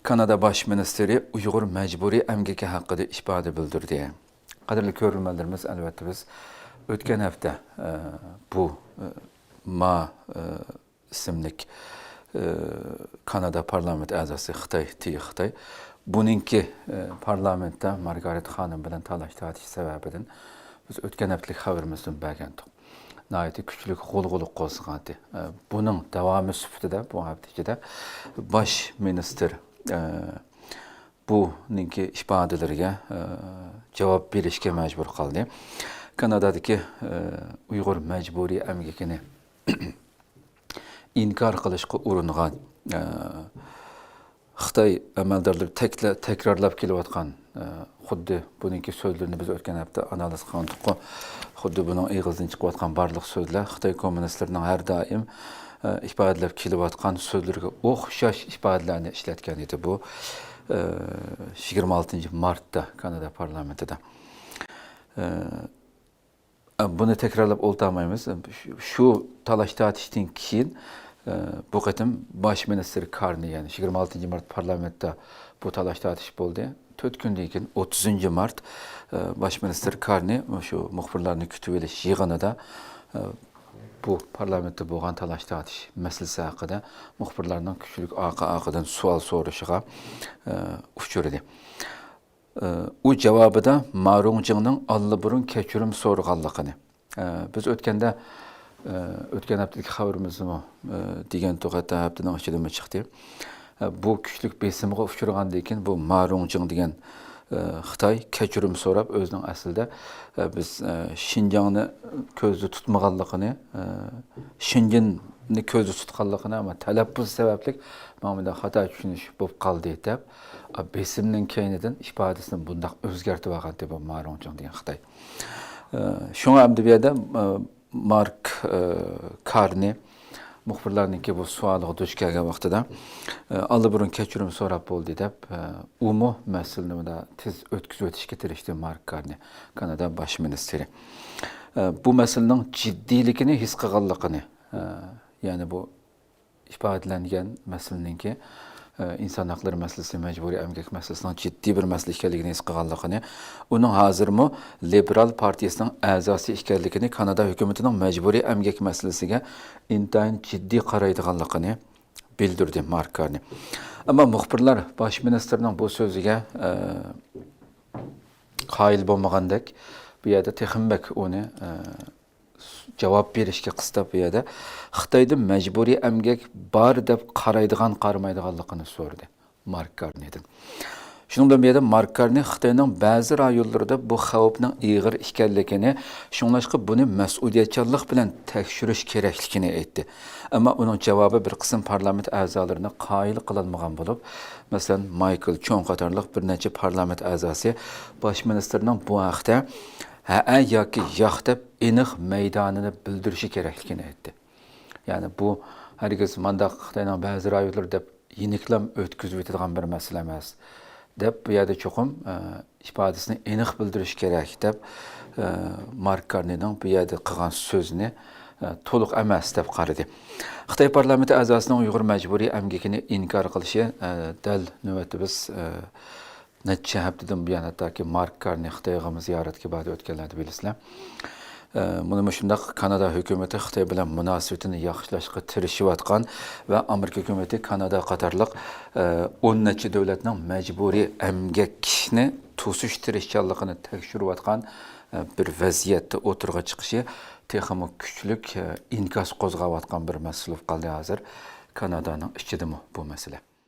Kanada Baş Ministeri Uyghur mecburi emgeki hakkında ifade bildirdi. Kadirli görülmelerimiz elbette biz ötken hafta bu Ma isimlik Kanada parlament azası Xitay bununki parlamentda Margaret Hanım bilen talaş tartış sebebinden biz ötken haftalik haberimizden belgendik. Nayeti küçülük gol-goluk qo'zg'adi. Bunun davamı sübtida bu haftada Baş Minister bu ninki ifadeleriga cevap berishga majbur qildi. Kanadadagi Uyg'ur majburiy emgekini inkar qilishga uringan Xitoy amaldorlari takrorlab kelayotgan xuddi buningki so'zlarini biz o'tgan hafta analiz qildik. Xuddi buning eg'izdan chiqayotgan barliq so'zlar Xitoy kommunistlarining har doim ifodalab kelayotgan so'zlarga o'xshash ifodalarni ishlatgan edi. Bu 26 Mart'ta Kanada parlamentida. Bunu tekrarlab o'ltamaymiz. Shu talash tartishdan keyin bu qatim Baş Minister Carney, yani 26 Mart parlamentda bu talash tartish bo'ldi. 4 kundan keyin 30 Mart Baş Minister Carney şu muxbirlarni kutib olish yig'inida bu parlamentda bo'lgan talash tartish masalasi haqida muxbirlarning kuchlik oqidan savol so'rashiga uchirdi. U javobida Ma Rongjining allaburun kechirim so'raganligini biz o'tgan haftalik xabarimizni degan to'g'atda haftaning ichida chiqdi. Bu kuchlik besimga uchragandan keyin bu Ma Rongjing degan Xitoy kechirim so'rab o'zining aslida biz Xinjiangni ko'zda tutmaganligini, Xinjiangni ko'zda tutganligini, ammo talaffuz sababli mana xato tushunish bo'lib qoldi deb besimning keynidan ifodasini bundoq o'zgartib olgan deb Ma Rongjing degan Xitoy. Shunga ham bu yerda Mark Carney muxbirlarningki bu savoliga duch kelgan vaqtida allaburun kechirim so'rab bo'ldi deb umu masalani tez o'tkazib o'tishga tirishdi Mark Carney, Kanada Baş Ministeri. Bu masalaning jiddiyligini his qilganligini, ya'ni bu ifodalangan masalaningki inson haqlari masalasi, majburiy emgak masalasining jiddiy bir masala ekanligini his qilganligini, uning hozirmi Liberal partiyasining a'zosi ekanligini, Kanada hukumatining majburiy emgak masalasiga intayin jiddiy qaraydiganligini bildirdi Mark Carney. Ammo muxbirlar Baş Ministerning bu so'ziga qoyil bo'lmagandek, bu yerda texmbek uni javob berishga qistab bu yerda Xitoyda majburiy emgak bor deb qaraydigan qaramaydiganligini so'radi Mark Carney'dan. Shuningdek bu yerda Mark Carney Xitoyning ba'zi rayonlarida bu xavfning ig'ir ekanligini, shunlashqa buni mas'uliyatchanlik bilan tekshirish kerakligini aytdi. Ammo uning javobi bir qism parlament a'zolarini qoyil qilolmagan bo'lib, masalan Michael Chong qatorliq bir necha parlament a'zosi Baş Ministerning bu haqda ha yoki yo'q deb aniq maydonini bildirishi kerakligini aytdi. Ya'ni bu hargiz mandaq Xitoyning ba'zi rayonlar deb yeniklam o'tkazib o'tadigan bir masala emas deb bu yerda cho'qim ifodasini aniq bildirish kerak deb Mark Carneyning bu yerda qilgan so'zini to'liq emas deb qaradi. Xitoy parlamenti a'zosining Uyg'ur majburiy emgakini inkor qilishi dal navbatda biz necha haftadan buyon hattoki Mark Carney Xitoyga ziyoratga bordi o'tganlarni bilasizlar. Buni shundaq Kanada hukumati Xitoy bilan munosabatini yaxshilashga tirishayotgan va Amerika hukumati Kanada qatorliq 10 necha davlatning majburiy emgakni to'sish tirishchanligini tekshirayotgan bir vaziyatda o'tirg'a chiqishi texmo kuchlik inkas qo'zg'ayotgan bir masala qoldi hozir Kanadaning ichidami bu masala.